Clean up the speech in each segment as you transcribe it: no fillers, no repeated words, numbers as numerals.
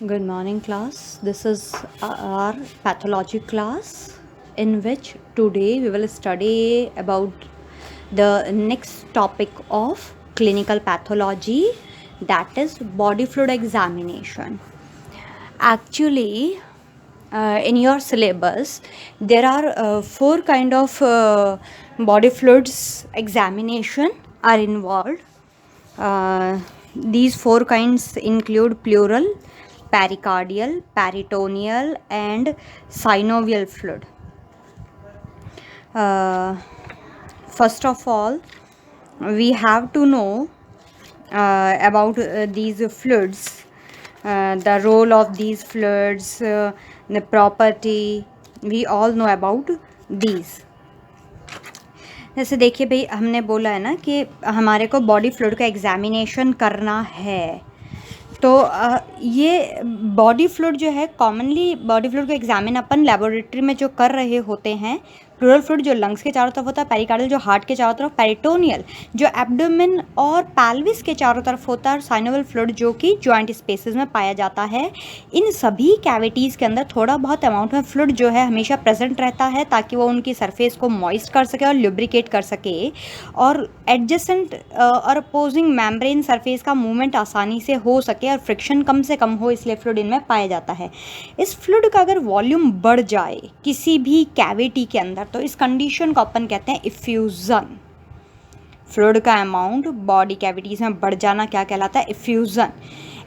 Good morning, class. This is our pathology class, in which today we will study about the next topic of clinical pathology, that is body fluid examination. Actually, in your syllabus, there are four kind of body fluids examination are involved. These four kinds include pleural, pericardial, peritoneal, and synovial fluid. First of all, we have to know about these fluids, the role of these fluids, the property. We all know about these. जैसे देखिए भाई, हमने बोला है ना कि हमारे को बॉडी फ्लूइड का एग्जामिनेशन करना है, तो ये बॉडी फ्लूइड जो है कॉमनली बॉडी फ्लूइड को एग्जामिन अपन लेबोरेटरी में जो कर रहे होते हैं। प्लूरल फ्लूइड जो लंग्स के चारों तरफ होता है, पेरिकार्डियल जो हार्ट के चारों तरफ, पेरिटोनियल जो एब्डोमेन और पैल्विस के चारों तरफ होता है, और साइनोवियल फ्लूइड जो कि जॉइंट स्पेसेस में पाया जाता है। इन सभी कैविटीज़ के अंदर थोड़ा बहुत अमाउंट में फ्लूइड जो है हमेशा प्रेजेंट रहता है, ताकि वो उनकी सरफेस को मॉइस्ट कर सके और लुब्रिकेट कर सके, और एडजेसेंट और अपोजिंग मेम्ब्रेन सरफेस का मूवमेंट आसानी से हो सके और फ्रिक्शन कम से कम हो, इसलिए फ्लूइड इनमें पाया जाता है। इस फ्लूइड का अगर वॉल्यूम बढ़ जाए किसी भी कैविटी के अंदर, तो इस कंडीशन को अपन कहते हैं इफ्यूज़न। फ्लूइड का अमाउंट बॉडी कैविटीज़ में बढ़ जाना क्या कहलाता है? इफ्यूज़न।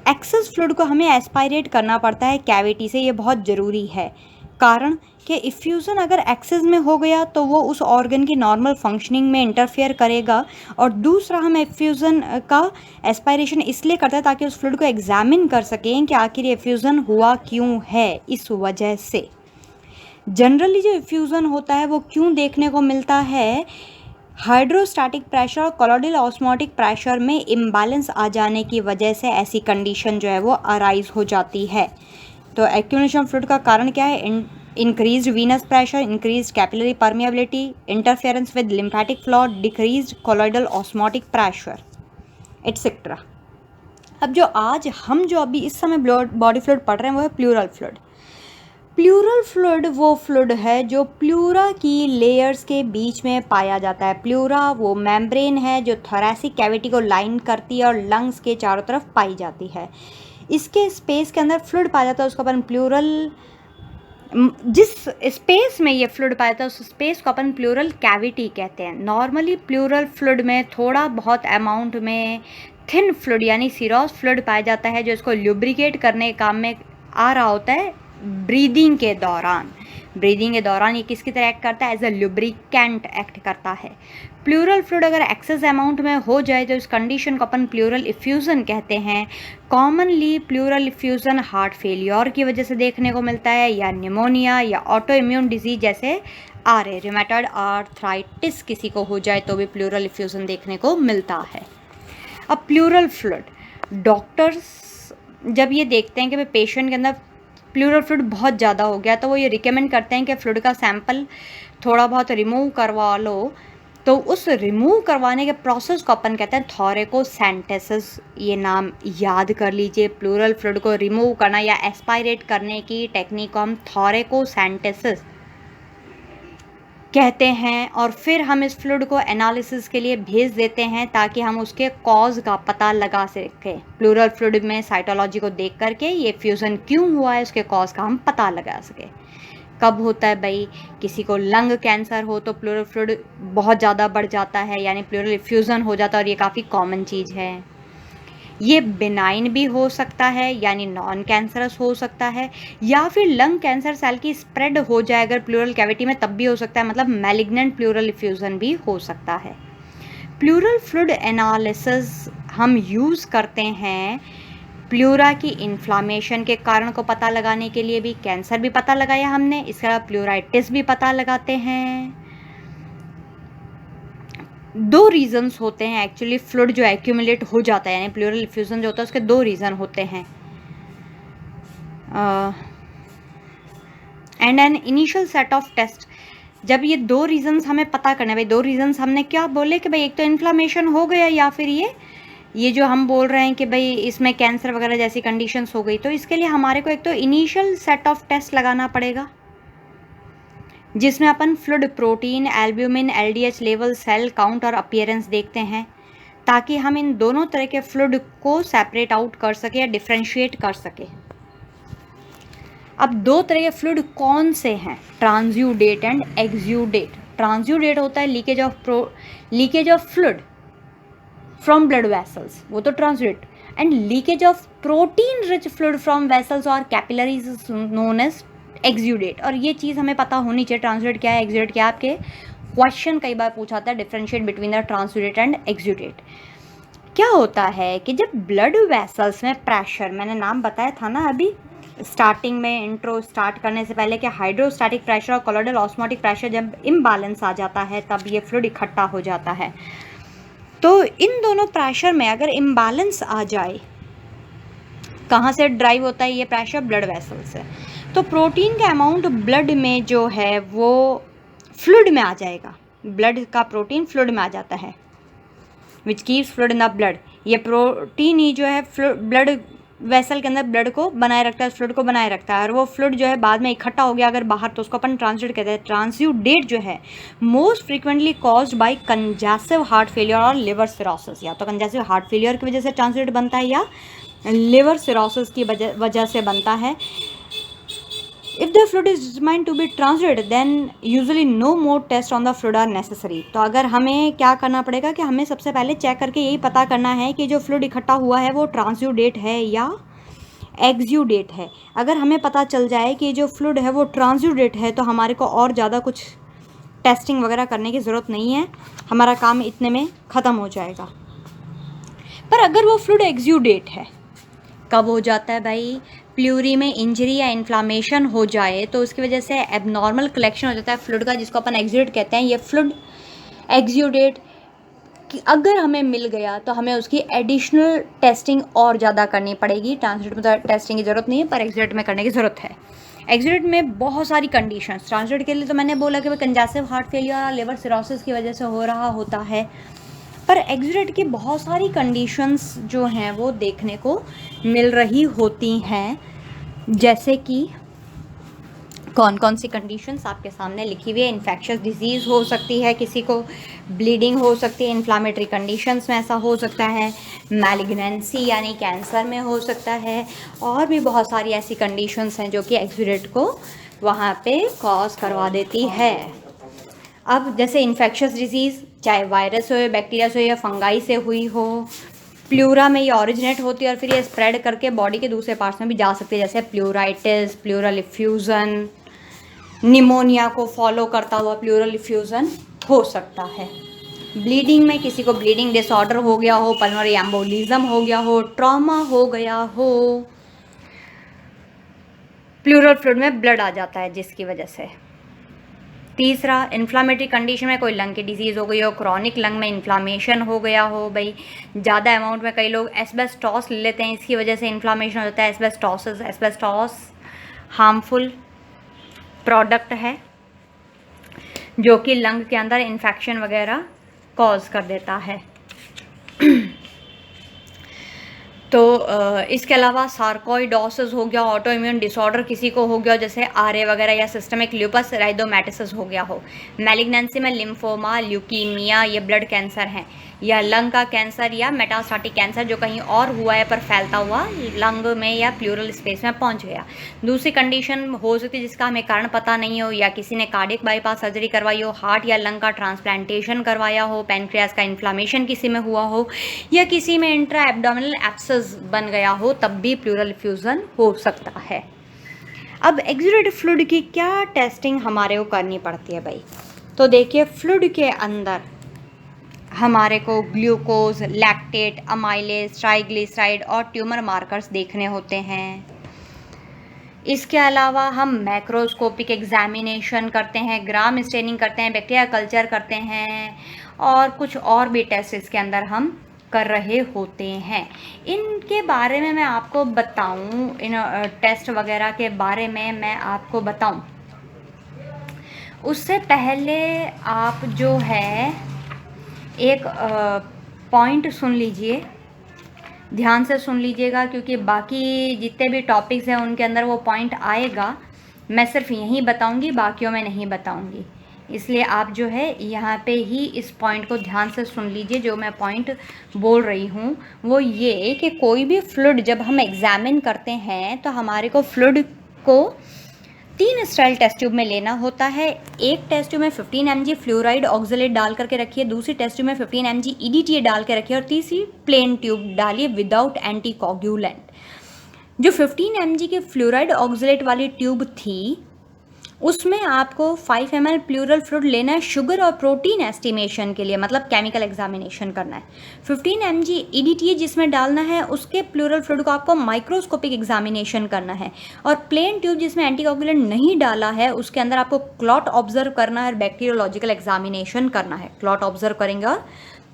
एक्सेस फ्लूइड को हमें एस्पायरेट करना पड़ता है कैविटी से, ये बहुत ज़रूरी है। कारण कि इफ्यूज़न अगर एक्सेस में हो गया तो वो उस ऑर्गन की नॉर्मल फंक्शनिंग में इंटरफेयर करेगा। और दूसरा, हम इफ्यूज़न का एस्पायरेशन इसलिए करते हैं ताकि उस फ्लूइड को एग्जामिन कर सकें कि आखिर ये इफ्यूज़न हुआ क्यों है। इस वजह से जनरली जो इफ्यूज़न होता है वो क्यों देखने को मिलता है? हाइड्रोस्टैटिक प्रेशर और कोलॉइडल ऑस्मोटिक प्रेशर में इम्बैलेंस आ जाने की वजह से ऐसी कंडीशन जो है वो अराइज हो जाती है। तो एक्यूमुलेशन ऑफ फ्लूइड का कारण क्या है? Increased Venus pressure, increased capillary permeability, interference with lymphatic flow, decreased colloidal osmotic pressure etcetera. अब जो अभी इस समय बॉडी फ्लूइड पढ़ रहे हैं वो है प्लूरल फ्लूइड। प्लूरल फ्लूइड वो फ्लूइड है जो प्लूरा की लेयर्स के बीच में पाया जाता है। प्लूरा वो मेम्ब्रेन है जो थोरैसिक कैविटी को लाइन करती है और लंग्स के चारों तरफ पाई जाती है। इसके स्पेस के अंदर फ्लूइड पाया जाता है, उसको अपन प्लूरल, जिस स्पेस में ये फ्लूइड पाया जाता है उस स्पेस को अपन प्लूरल कैविटी कहते हैं। नॉर्मली प्लूरल फ्लूइड में थोड़ा बहुत अमाउंट में थिन फ्लूइड यानी सीरोस फ्लूइड पाया जाता है, जो इसको ल्यूब्रिकेट करने के काम में आ रहा होता है ब्रीदिंग के दौरान ये किसकी तरह एक्ट करता है? एज अ लुब्रिकेंट एक्ट करता है। प्लूरल फ्लूइड अगर एक्सेस अमाउंट में हो जाए तो इस कंडीशन को अपन प्लूरल इफ्यूज़न कहते हैं। Commonly pleural effusion heart failure की वजह से देखने को मिलता है, या निमोनिया या ऑटो इम्यून डिजीज जैसे रूमेटॉइड आर्थराइटिस किसी को हो जाए तो भी प्लूरल इफ्यूज़न देखने को मिलता है। अब प्लूरल फ्लूइड, डॉक्टर्स जब ये देखते हैं कि भाई पेशेंट के अंदर प्लूरल फ्लूइड बहुत ज़्यादा हो गया, तो वो ये रिकमेंड करते हैं कि फ्लूइड का सैंपल थोड़ा बहुत रिमूव करवा लो। तो उस रिमूव करवाने के प्रोसेस को अपन कहते हैं थोरेकोसेंटेसिस। ये नाम याद कर लीजिए। प्लूरल फ्लूइड को रिमूव करना या एस्पायरेट करने की टेक्निक को हम थोरेकोसेंटेसिस कहते हैं। और फिर हम इस फ्लूइड को एनालिसिस के लिए भेज देते हैं ताकि हम उसके कॉज का पता लगा सकें। प्लूरल फ्लूइड में साइटोलॉजी को देख करके ये फ्यूज़न क्यों हुआ है उसके कॉज का हम पता लगा सकें। कब होता है भाई? किसी को लंग कैंसर हो तो प्लूरल फ्लूइड बहुत ज़्यादा बढ़ जाता है, यानी प्लूरल इफ्यूज़न हो जाता है, और ये काफ़ी कॉमन चीज़ है। ये बिनाइन भी हो सकता है यानी नॉन कैंसरस हो सकता है, या फिर लंग कैंसर सेल की स्प्रेड हो जाए अगर प्लूरल कैविटी में, तब भी हो सकता है, मतलब मैलिग्नेंट प्लूरल इफ्यूज़न भी हो सकता है। प्लूरल फ्लूइड एनालिसिस हम यूज़ करते हैं प्लूरा की इन्फ्लामेशन के कारण को पता लगाने के लिए भी। कैंसर भी पता लगाया हमने, इसके अलावा प्लूराइटिस भी पता लगाते हैं। दो रीजंस होते हैं एक्चुअली फ्लूइड जो एक्यूमुलेट हो जाता है, यानी प्लूरल इफ्यूजन जो होता है उसके दो रीज़न होते हैं। And an initial set of test, जब ये दो रीजंस हमें पता करने, भाई दो रीजंस हमने क्या बोले कि भाई एक तो इन्फ्लामेशन हो गया या फिर ये ये जो हम बोल रहे हैं कि भाई इसमें कैंसर वगैरह जैसी कंडीशंस हो गई, तो इसके लिए हमारे को एक तो इनिशियल सेट ऑफ टेस्ट लगाना पड़ेगा, जिसमें अपन fluid, protein, albumin, LDH level, cell count और अपीयरेंस देखते हैं, ताकि हम इन दोनों तरह के फ्लूइड को सेपरेट आउट कर सके या डिफ्रेंशिएट कर सके। अब दो तरह के फ्लूइड कौन से हैं? Transudate and exudate. ट्रांसयूडेट होता है leakage of fluid from blood vessels, वो तो transudate, and leakage of protein rich fluid from vessels और capillaries is known as exudate. और ये चीज़ हमें पता होनी चाहिए, ट्रांसयूडेट क्या है, एक्सयूडेट क्या है। आपके क्वेश्चन कई बार पूछा था differentiate between the transudate and exudate. क्या होता है कि जब ब्लड वेसल्स में प्रेशर, मैंने नाम बताया था ना अभी स्टार्टिंग में, इंट्रो स्टार्ट करने से पहले, कि हाइड्रोस्टैटिक प्रेशर और कोलोइडल ऑस्मोटिक प्रेशर जब इम्बैलेंस आ जाता है तब ये फ्लूइड इकट्ठा हो जाता है। तो इन दोनों प्रेशर में अगर इम्बैलेंस आ जाए, कहाँ से ड्राइव होता है ये प्रेशर? ब्लड वेसल से। तो प्रोटीन का अमाउंट ब्लड में जो है वो फ्लूइड में आ जाएगा, ब्लड का प्रोटीन फ्लूइड में आ जाता है, which keeps fluid in the blood. ये प्रोटीन ही जो है ब्लड वेसल के अंदर ब्लड को बनाए रखता है, फ्लूइड को बनाए रखता है, और वो फ्लूइड जो है बाद में इकट्ठा हो गया अगर बाहर, तो उसको अपन ट्रांसयूडेट कहते हैं। ट्रांसयूडेट जो है most frequently caused by congestive heart failure और लिवर सिरोसिस। या तो कंजेस्टिव हार्ट फेलियर की वजह से ट्रांसयूडेट बनता है या लिवर सिरोसिस की वजह से बनता है। If the fluid is determined to be transudated, then usually no more tests on the fluid are necessary. तो अगर हमें क्या करना पड़ेगा कि हमें सबसे पहले चेक करके यही पता करना है कि जो फ्लूइड इकट्ठा हुआ है वो ट्रांसयूडेट है या एक्सयूडेट है। अगर हमें पता चल जाए कि जो फ्लूइड है वो ट्रांसयूडेट है, तो हमारे को और ज़्यादा कुछ टेस्टिंग वगैरह करने की ज़रूरत नहीं है, हमारा काम इतने में ख़त्म हो जाएगा। पर अगर वो फ्लूइड एक्सयूडेट है, कब हो जाता है भाई? प्लूरी में इंजरी या इन्फ्लामेशन हो जाए तो उसकी वजह से एबनॉर्मल कलेक्शन हो जाता है फ्लूइड का, जिसको अपन एक्सयूडेट कहते हैं। ये फ्लूइड एक्सयूडेट अगर हमें मिल गया तो हमें उसकी एडिशनल टेस्टिंग और ज़्यादा करनी पड़ेगी। ट्रांसयूडेट में तो टेस्टिंग की ज़रूरत नहीं है, पर एक्सयूडेट में करने की ज़रूरत है। एक्सयूडेट में बहुत सारी कंडीशंस, ट्रांसयूडेट के लिए तो मैंने बोला कि वह कंजेस्टिव हार्ट फेलियर और लिवर सिरोसिस की वजह से हो रहा होता है, पर एक्सयूडेट की बहुत सारी कंडीशंस जो हैं वो देखने को मिल रही होती हैं। जैसे कि कौन कौन सी कंडीशंस आपके सामने लिखी हुई है। इन्फेक्शियस डिजीज़ हो सकती है, किसी को ब्लीडिंग हो सकती है, इन्फ्लामेटरी कंडीशंस में ऐसा हो सकता है, मैलिग्नेंसी यानी कैंसर में हो सकता है, और भी बहुत सारी ऐसी कंडीशंस हैं जो कि एक्सयूडेट को वहाँ पे कॉज करवा देती है। अब जैसे इन्फेक्शियस डिजीज़, चाहे वायरस हो या बैक्टीरिया से हो या फंगाई से हुई हो, प्लूरा में ये ऑरिजिनेट होती है और फिर ये स्प्रेड करके बॉडी के दूसरे पार्ट्स में भी जा सकती है, जैसे प्लूराइटिस, प्लूरल इफ्यूज़न, निमोनिया को फॉलो करता हुआ प्लूरल इफ्यूज़न हो सकता है। ब्लीडिंग में किसी को ब्लीडिंग डिसऑर्डर हो गया हो, पल्मोनरी एम्बोलिज्म हो गया हो, ट्रॉमा हो गया हो, प्लूरल फ्लूइड में ब्लड आ जाता है जिसकी वजह से। तीसरा, इन्फ्लामेटरी कंडीशन में कोई लंग की डिजीज़ हो गई हो, क्रॉनिक लंग में इन्फ्लामेशन हो गया हो, भाई ज़्यादा अमाउंट में कई लोग एस्बेस्टॉस ले लेते हैं, इसकी वजह से इन्फ्लामेशन हो जाता है। एस्बेस्टॉस हार्मफुल प्रोडक्ट है जो कि लंग के अंदर इन्फेक्शन वगैरह कॉज कर देता है। तो इसके अलावा सार्कोइडोसिस हो गया, ऑटो इम्यून डिसऑर्डर किसी को हो गया जैसे आरए वगैरह, या सिस्टमिक ल्यूपस एरिथेमेटोसिस हो गया हो। मैलिग्नेंसी में लिम्फोमा, ल्यूकीमिया, ये ब्लड कैंसर हैं, या लंग का कैंसर या मेटास्टेटिक कैंसर जो कहीं और हुआ है पर फैलता हुआ लंग में या प्लूरल स्पेस में पहुंच गया। दूसरी कंडीशन हो सकती है जिसका हमें कारण पता नहीं हो, या किसी ने कार्डियक बाईपास सर्जरी करवाई हो, हार्ट या लंग का ट्रांसप्लांटेशन करवाया हो, पैनक्रियास का इन्फ्लामेशन किसी में हुआ हो, या किसी में इंट्रा एब्डोमिनल एब्सेस बन गया हो, तब भी प्लूरल इफ्यूज़न हो सकता है। अब एक्सयूडेट फ्लूइड की क्या टेस्टिंग हमारे को करनी पड़ती है भाई? तो देखिए, फ्लूइड के अंदर हमारे को ग्लूकोज, लैक्टेट, अमाइलेज, ट्राइग्लिसराइड और ट्यूमर मार्कर्स देखने होते हैं। इसके अलावा हम मैक्रोस्कोपिक एग्जामिनेशन करते हैं, ग्राम स्टेनिंग करते हैं, बैक्टीरिया कल्चर करते हैं, और कुछ और भी टेस्ट इसके अंदर हम कर रहे होते हैं। इनके बारे में मैं आपको बताऊं, इन टेस्ट वगैरह के बारे में मैं आपको बताऊं, उससे पहले आप जो है एक पॉइंट सुन लीजिए ध्यान से सुन लीजिएगा, क्योंकि बाकी जितने भी टॉपिक्स हैं उनके अंदर वो पॉइंट आएगा, मैं सिर्फ यहीं बताऊंगी, बाकियों में नहीं बताऊंगी। इसलिए आप जो है यहाँ पे ही इस पॉइंट को ध्यान से सुन लीजिए। जो मैं पॉइंट बोल रही हूँ वो ये कि कोई भी फ्लूइड जब हम एग्जामिन करते हैं तो हमारे को फ्लूइड को 3 स्टाइल टेस्ट ट्यूब में लेना होता है। एक टेस्ट ट्यूब में 15 mg फ्लोराइड ऑक्जेलेट डाल करके रखिए, दूसरी टेस्ट ट्यूब में 15 mg EDTA डाल के रखिए और तीसरी प्लेन ट्यूब डालिए विदाउट एंटी कोगुलेंट। जो 15 mg की फ्लोराइड ऑक्जेलेट वाली ट्यूब थी उसमें आपको 5 ml प्लूरल फ्लूइड लेना है शुगर और प्रोटीन एस्टिमेशन के लिए, मतलब केमिकल एग्जामिनेशन करना है। 15 mg EDTA जिसमें डालना है उसके प्लूरल फ्लूइड को आपको माइक्रोस्कोपिक एग्जामिनेशन करना है। और प्लेन ट्यूब जिसमें एंटीकोगुलेंट नहीं डाला है उसके अंदर आपको क्लॉट ऑब्जर्व करना है, बैक्टीरियोलॉजिकल एग्जामिनेशन करना है। क्लॉट ऑब्जर्व करेंगे और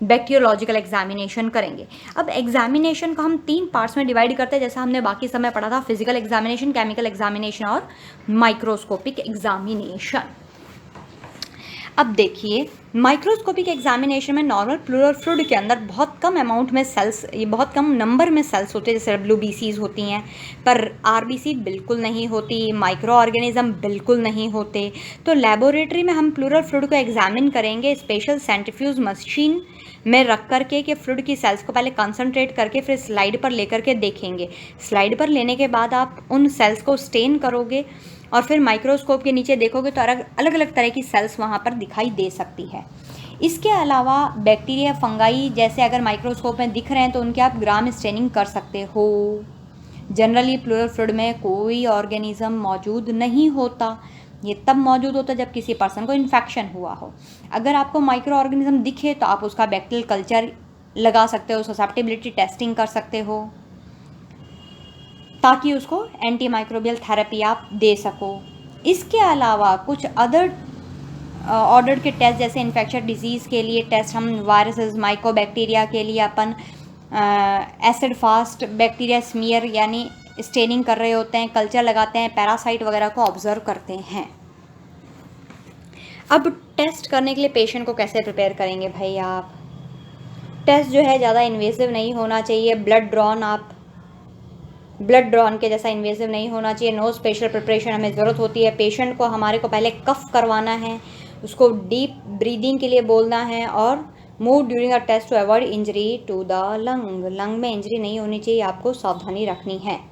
बैक्टीरियोलॉजिकल एग्जामिनेशन करेंगे। अब एग्जामिनेशन को हम 3 पार्ट्स में डिवाइड करते हैं, जैसा हमने बाकी समय पढ़ा था, फिजिकल एग्जामिनेशन, केमिकल एग्जामिनेशन और माइक्रोस्कोपिक एग्जामिनेशन। अब देखिए माइक्रोस्कोपिक एग्जामिनेशन में नॉर्मल प्लूरल फ्लूइड के अंदर बहुत कम अमाउंट में सेल्स, ये बहुत कम नंबर में सेल्स होते हैं, जैसे WBCs होती हैं, पर RBC बिल्कुल नहीं होती, माइक्रो ऑर्गेनिज्म बिल्कुल नहीं होते। तो लेबोरेटरी में हम प्लूरल फ्लूइड को एग्जामिन करेंगे स्पेशल सेंट्रीफ्यूज मशीन में रख करके कि फ्लूइड की सेल्स को पहले कंसंट्रेट करके फिर स्लाइड पर लेकर के देखेंगे। स्लाइड पर लेने के बाद आप उन सेल्स को स्टेन करोगे और फिर माइक्रोस्कोप के नीचे देखोगे तो अलग अलग तरह की सेल्स वहाँ पर दिखाई दे सकती है। इसके अलावा बैक्टीरिया, फंगाई जैसे अगर माइक्रोस्कोप में दिख रहे हैं तो उनके आप ग्राम स्टेनिंग कर सकते हो। जनरली प्लूरल फ्लूइड में कोई ऑर्गेनिज्म मौजूद नहीं होता, ये तब मौजूद होता है जब किसी पर्सन को इन्फेक्शन हुआ हो। अगर आपको माइक्रो ऑर्गेनिज्म दिखे तो आप उसका बैक्टीरियल कल्चर लगा सकते हो, ससेप्टिबिलिटी टेस्टिंग कर सकते हो ताकि उसको एंटी माइक्रोबियल थेरेपी आप दे सको। इसके अलावा कुछ अदर ऑर्डर के टेस्ट जैसे इन्फेक्शन डिजीज़ के लिए टेस्ट, हम वायरसेस, माइकोबैक्टीरिया के लिए अपन एसिड फास्ट बैक्टीरिया स्मीयर यानी स्टेनिंग कर रहे होते हैं, कल्चर लगाते हैं, पैरासाइट वगैरह को ऑब्जर्व करते हैं। अब टेस्ट करने के लिए पेशेंट को कैसे प्रिपेयर करेंगे भाई आप? टेस्ट जो है ज़्यादा इन्वेसिव नहीं होना चाहिए। ब्लड ड्रॉन के जैसा इन्वेसिव नहीं होना चाहिए। नो स्पेशल प्रिपरेशन हमें ज़रूरत होती है। पेशेंट को हमारे को पहले कफ करवाना है, उसको डीप ब्रीदिंग के लिए बोलना है और move during a test to avoid injury to the lung में इंजरी नहीं होनी चाहिए, आपको सावधानी रखनी है।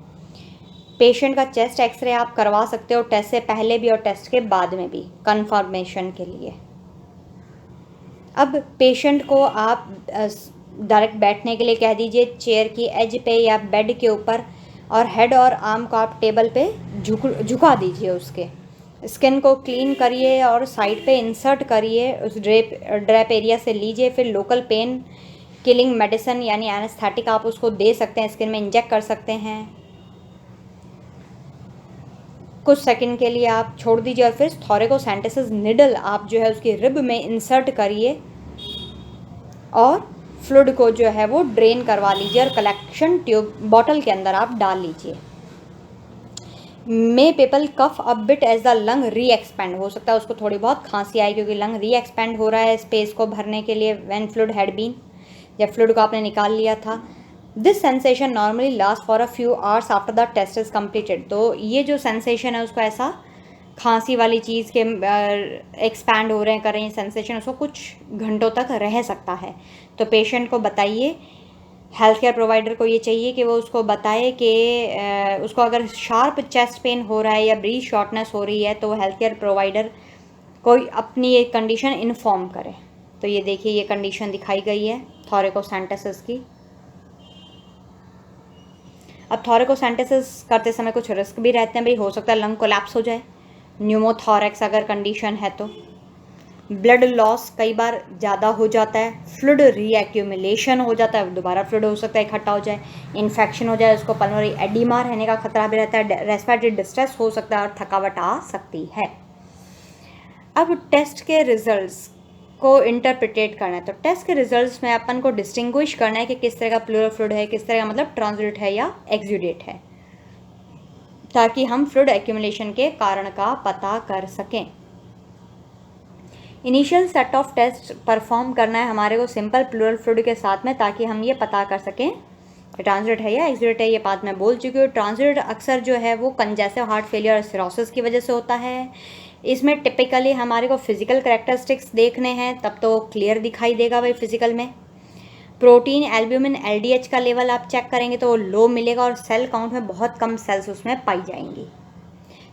पेशेंट का चेस्ट एक्सरे आप करवा सकते हो टेस्ट से पहले भी और टेस्ट के बाद में भी कंफर्मेशन के लिए। अब पेशेंट को आप डायरेक्ट बैठने के लिए कह दीजिए चेयर की एज पे या बेड के ऊपर, और हेड और आर्म को आप टेबल पे झुका दीजिए। उसके स्किन को क्लीन करिए और साइड पे इंसर्ट करिए, उस ड्रैप एरिया से लीजिए। फिर लोकल पेन किलिंग मेडिसिन यानी एनेस्थेटिक आप उसको दे सकते हैं, स्किन में इंजेक्ट कर सकते हैं। कुछ सेकंड के लिए आप छोड़ दीजिए और फिर थोरेकोसेंटेसिस निडल आप जो है उसकी रिब में इंसर्ट करिए और फ्लूइड को जो है वो ड्रेन करवा लीजिए और कलेक्शन ट्यूब बॉटल के अंदर आप डाल लीजिए। May people cough a bit as the lung re expand, हो सकता है उसको थोड़ी बहुत खांसी आई क्योंकि लंग री एक्सपेंड हो रहा है स्पेस को भरने के लिए व्हेन फ्लूइड हैड बीन, जब फ्लूइड को आपने निकाल लिया था। This sensation normally last for a few hours after the test is completed. तो ये जो सेंसेशन है उसको ऐसा खांसी वाली चीज़ के एक्सपैंड हो रहे हैं कर रहे हैं सेंसेशन, उसको कुछ घंटों तक रह सकता है। तो पेशेंट को बताइए, हेल्थ केयर प्रोवाइडर को ये चाहिए कि वो उसको बताए कि उसको अगर शार्प चेस्ट पेन हो रहा है या ब्रीथ शॉर्टनेस हो रही है तो हेल्थ केयर प्रोवाइडर को अपनी ये कंडीशन इन्फॉर्म करे। तो ये देखिए ये कंडीशन दिखाई गई है थोरेकोसेंटेसिस की। अब थोरेकोसेंटेसिस करते समय कुछ रिस्क भी रहते हैं भाई, हो सकता है लंग कोलैप्स हो जाए, न्यूमोथोरैक्स अगर कंडीशन है तो। ब्लड लॉस कई बार ज़्यादा हो जाता है, फ्लूइड रीएक्यूमुलेशन हो जाता है, दोबारा फ्लूइड हो सकता है इकट्ठा हो जाए, इन्फेक्शन हो जाए, उसको पल्मोनरी एडिमा रहने का खतरा भी रहता है, रेस्पिरेटरी डिस्ट्रेस हो सकता है और थकावट आ सकती है। अब टेस्ट के रिजल्ट्स को इंटरप्रिटेट करना है, तो टेस्ट के रिजल्ट्स में अपन को डिस्टिंग्विश करना है कि किस तरह का प्लूरल फ्लूइड है, किस तरह का मतलब ट्रांसुडेट है या एक्सुडेट है, ताकि हम फ्लूइड एक्यूमुलेशन के कारण का पता कर सकें। Initial set of test perform करना है हमारे को सिंपल प्लूरल फ्लूइड के साथ में, ताकि हम ये पता कर सकें ट्रांजिट है या एक्सुडेट है, ये बात मैं बोल चुकी हूँ। ट्रांजिट अक्सर जो है वो कंजेस्टिव हार्ट फेलियर और सिरोसिस की वजह से होता है। इसमें टिपिकली हमारे को फिजिकल करेक्टरिस्टिक्स देखने हैं, तब तो क्लियर दिखाई देगा भाई फिजिकल में। प्रोटीन, एल्ब्यूमिन, एलडीएच का लेवल आप चेक करेंगे तो वो लो मिलेगा और सेल काउंट में बहुत कम सेल्स उसमें पाई जाएंगी।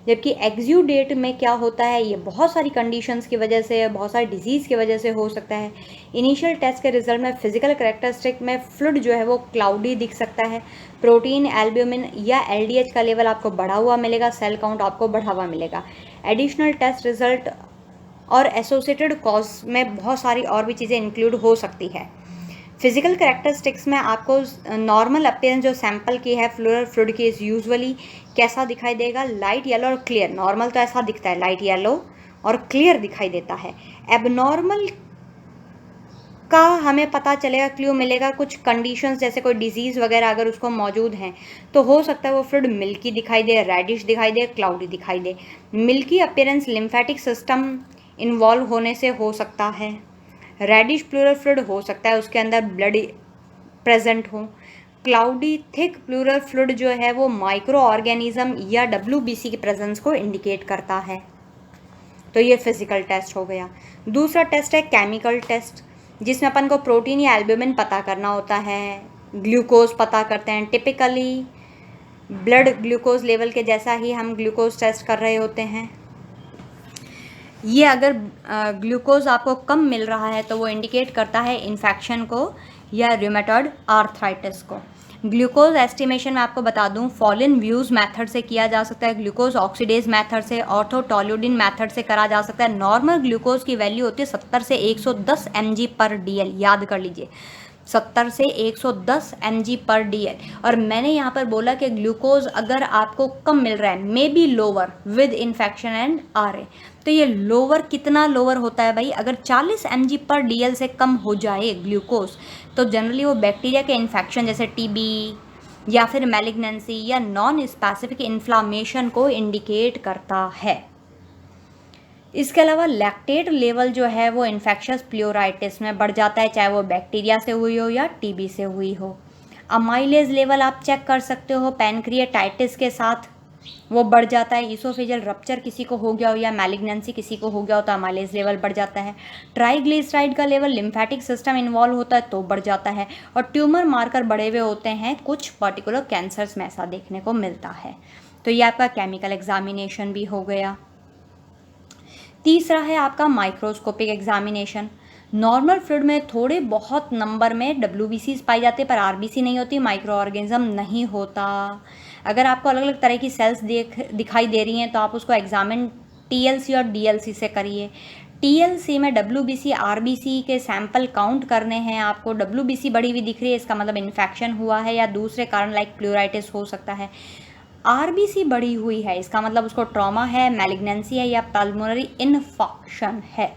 जबकि एक्सुडेट में क्या होता है, ये बहुत सारी कंडीशंस की वजह से, बहुत सारी डिजीज़ की वजह से हो सकता है। इनिशियल टेस्ट के रिजल्ट में फिजिकल करेक्टरिस्टिक में फ्लूइड जो है वो क्लाउडी दिख सकता है। प्रोटीन, एल्ब्यूमिन या एलडीएच का लेवल आपको बढ़ा हुआ मिलेगा, सेल काउंट आपको बढ़ा हुआ मिलेगा। एडिशनल टेस्ट रिजल्ट और एसोसिएटेड कॉज में बहुत सारी और भी चीज़ें इंक्लूड हो सकती है। फिजिकल करेक्टरिस्टिक्स में आपको नॉर्मल अपीयरेंस जो सैंपल की है फ्लोरल फ्लूइड की यूजुअली कैसा दिखाई देगा, लाइट येलो और क्लियर। नॉर्मल तो ऐसा दिखता है, लाइट येलो और क्लियर दिखाई देता है। एबनॉर्मल का हमें पता चलेगा, क्ल्यू मिलेगा कुछ कंडीशंस, जैसे कोई डिजीज़ वगैरह अगर उसको मौजूद हैं तो हो सकता है वो फ्लूइड मिल्की दिखाई दे, रेडिश दिखाई दे, क्लाउडी दिखाई दे। Milky appearance lymphatic system involve होने से हो सकता है। रेडिश प्लूरल फ्लूइड हो सकता है उसके अंदर ब्लड प्रेजेंट हो। क्लाउडी थिक प्लूरल फ्लूइड जो है वो माइक्रो ऑर्गेनिज्म या WBC की प्रेजेंस को इंडिकेट करता है। तो ये फिजिकल टेस्ट हो गया। दूसरा टेस्ट है केमिकल टेस्ट, जिसमें अपन को प्रोटीन या एल्ब्यूमिन पता करना होता है, ग्लूकोज पता करते हैं। टिपिकली ब्लड ग्लूकोज लेवल के जैसा ही हम ग्लूकोज टेस्ट कर रहे होते हैं। ये अगर ग्लूकोज आपको कम मिल रहा है तो वो इंडिकेट करता है इन्फेक्शन को या रूमेटॉइड आर्थराइटिस को। ग्लूकोज एस्टिमेशन में आपको बता दूं, फॉलिन व्यूज मेथड से किया जा सकता है, ग्लूकोज ऑक्सीडेज मेथड से, ऑर्थोटोल्यूडिन मेथड से करा जा सकता है। नॉर्मल ग्लूकोज की वैल्यू होती है 70 से 110 mg/dl, याद कर लीजिए 70 से 110 mg/dl। और मैंने यहाँ पर बोला कि ग्लूकोज अगर आपको कम मिल रहा है, may be lower with infection and RA, तो ये लोअर कितना लोअर होता है भाई, अगर 40 mg/dl से कम हो जाए ग्लूकोज तो जनरली वो बैक्टीरिया के इन्फेक्शन जैसे TB या फिर मैलिग्नेंसी या नॉन स्पेसिफिक इन्फ्लामेशन को इंडिकेट करता है। इसके अलावा लैक्टेट लेवल जो है वो इन्फेक्शस प्लूराइटिस में बढ़ जाता है, चाहे वो बैक्टीरिया से हुई हो या TB से हुई हो। अमाइलेज लेवल आप चेक कर सकते हो, पैनक्रिएटाइटिस के साथ वो बढ़ जाता है। इसोफेजियल रप्चर किसी को हो गया हो या मैलिग्नेंसी किसी को हो गया हो तो अमाइलेज लेवल बढ़ जाता है। ट्राइग्लिसराइड का लेवल लिम्फेटिक सिस्टम इन्वॉल्व होता है तो बढ़ जाता है। और ट्यूमर मार्कर बढ़े हुए होते हैं, कुछ पर्टिकुलर कैंसर्स में ऐसा देखने को मिलता है। तो ये आपका केमिकल एग्जामिनेशन भी हो गया। तीसरा है आपका माइक्रोस्कोपिक एग्जामिनेशन। नॉर्मल फ्लूइड में थोड़े बहुत नंबर में WBCs पाई जाती है पर RBC नहीं होती, माइक्रो ऑर्गेनिज्म नहीं होता। अगर आपको अलग अलग तरह की सेल्स दिखाई दे रही हैं तो आप उसको एग्जामिन TLC और DLC से करिए। TLC में WBC RBC के सैंपल काउंट करने हैं आपको। WBC बढ़ी हुई दिख रही है, इसका मतलब इन्फेक्शन हुआ है या दूसरे कारण लाइक प्लूराइटिस हो सकता है। RBC बढ़ी हुई है, इसका मतलब उसको ट्रॉमा है, मैलिग्नेंसी है या पल्मोनरी इन्फेक्शन है।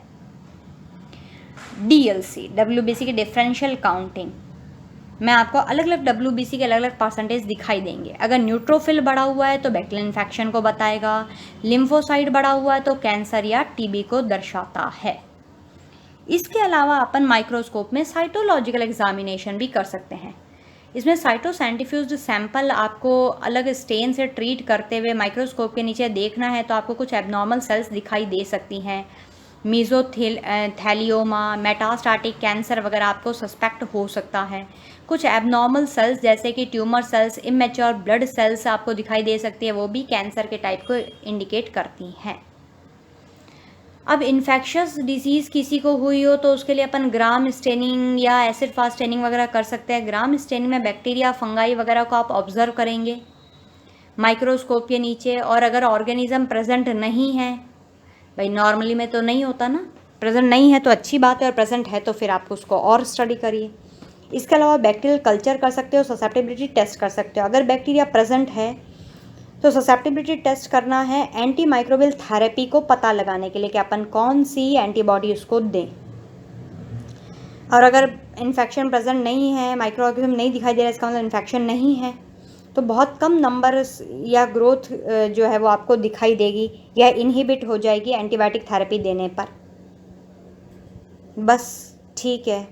DLC WBC की डिफरेंशियल काउंटिंग में आपको अलग अलग WBC के अलग अलग परसेंटेज दिखाई देंगे। अगर न्यूट्रोफिल बढ़ा हुआ है तो बैक्टीरियल इन्फेक्शन को बताएगा, लिम्फोसाइट बढ़ा हुआ है तो कैंसर या TB को दर्शाता है। इसके अलावा अपन माइक्रोस्कोप में साइटोलॉजिकल एग्जामिनेशन भी कर सकते हैं। इसमें साइटोसेंट्रीफ्यूज्ड सैंपल आपको अलग स्टेन से ट्रीट करते हुए माइक्रोस्कोप के नीचे देखना है तो आपको कुछ एबनॉर्मल सेल्स दिखाई दे सकती हैं। मीजोथेलियोमा, मेटास्टैटिक कैंसर वगैरह आपको सस्पेक्ट हो सकता है। कुछ एबनॉर्मल सेल्स जैसे कि tumour cells, immature blood cells आपको दिखाई दे सकती है, वो भी कैंसर के टाइप को इंडिकेट करती हैं। अब इन्फेक्शस डिजीज़ किसी को हुई हो तो उसके लिए अपन ग्राम स्टेनिंग या एसिड फास्ट स्टेनिंग वगैरह कर सकते हैं। ग्राम स्टेनिंग में बैक्टीरिया, फंगाई वगैरह को आप ऑब्जर्व करेंगे माइक्रोस्कोप के नीचे, और अगर ऑर्गेनिज्म प्रेजेंट नहीं है, भाई नॉर्मली में तो नहीं होता ना, प्रेजेंट नहीं है तो अच्छी बात है, और प्रेजेंट है तो फिर आप उसको और स्टडी करिए। इसके अलावा बैक्टीरियल कल्चर कर सकते हो, ससेप्टिबिलिटी टेस्ट कर सकते हो। अगर बैक्टीरिया प्रेजेंट है तो ससेप्टिबिलिटी टेस्ट करना है एंटी माइक्रोबियल थेरेपी को पता लगाने के लिए कि अपन कौन सी एंटीबॉडी उसको दें। और अगर इन्फेक्शन प्रेजेंट नहीं है, माइक्रो ऑर्गेनिज्म नहीं दिखाई दे रहा है, इसका मतलब इन्फेक्शन नहीं है, तो बहुत कम नंबर्स या ग्रोथ जो है वो आपको दिखाई देगी या इनहिबिट हो जाएगी एंटीबायोटिक थेरेपी देने पर। बस ठीक है,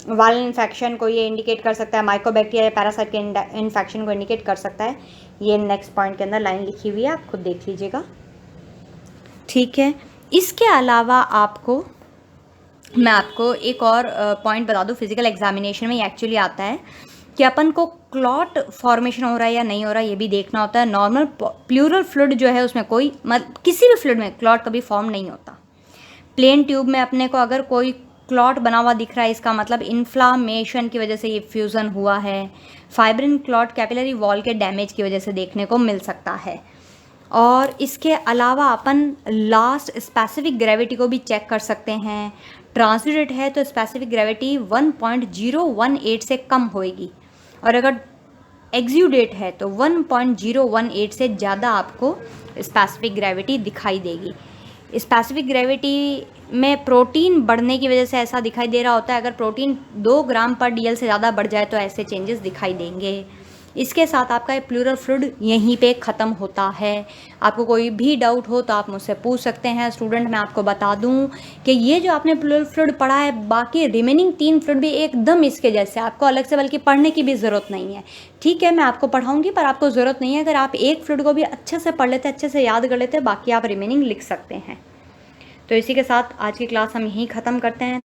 वायरल इन्फेक्शन को ये इंडिकेट कर सकता है, माइकोबैक्टीरिया या पैरासाइट के इन्फेक्शन को इंडिकेट कर सकता है। ये नेक्स्ट पॉइंट के अंदर लाइन लिखी हुई है, आप खुद देख लीजिएगा, ठीक है। इसके अलावा मैं आपको एक और पॉइंट बता दूं, फिजिकल एग्जामिनेशन में ये एक्चुअली आता है कि अपन को क्लॉट फॉर्मेशन हो रहा है या नहीं हो रहा है, ये भी देखना होता है। नॉर्मल प्लूरल फ्लूइड जो है उसमें कोई किसी भी फ्लूइड में क्लॉट कभी फॉर्म नहीं होता। प्लेन ट्यूब में अपने को अगर कोई क्लॉट बना हुआ दिख रहा है, इसका मतलब इन्फ्लामेशन की वजह से ये फ्यूज़न हुआ है। फाइब्रिन क्लॉट कैपिलरी वॉल के डैमेज की वजह से देखने को मिल सकता है। और इसके अलावा अपन लास्ट स्पेसिफिक ग्रेविटी को भी चेक कर सकते हैं। ट्रांसल्यूटेड है तो स्पेसिफिक ग्रेविटी 1.018 से कम होएगी, और अगर एक्सुडेट है तो 1.018 से ज़्यादा आपको स्पेसिफिक ग्रेविटी दिखाई देगी। स्पेसिफिक ग्रेविटी में प्रोटीन बढ़ने की वजह से ऐसा दिखाई दे रहा होता है। अगर प्रोटीन 2 ग्राम पर डीएल से ज़्यादा बढ़ जाए तो ऐसे चेंजेस दिखाई देंगे। इसके साथ आपका ये प्लूरल फ्लूइड यहीं पे ख़त्म होता है। आपको कोई भी डाउट हो तो आप मुझसे पूछ सकते हैं। स्टूडेंट, मैं आपको बता दूं कि ये जो आपने प्लूरल फ्लूइड पढ़ा है, बाकी रिमेनिंग 3 फ्लूइड भी एकदम इसके जैसे, आपको अलग से बल्कि पढ़ने की भी ज़रूरत नहीं है। ठीक है, मैं आपको पढ़ाऊँगी पर आपको ज़रूरत नहीं है। अगर आप एक फ्लूइड को भी अच्छे से पढ़ लेते, अच्छे से याद कर लेते, बाकी आप रिमेनिंग लिख सकते हैं। तो इसी के साथ आज की क्लास हम यहीं ख़त्म करते हैं।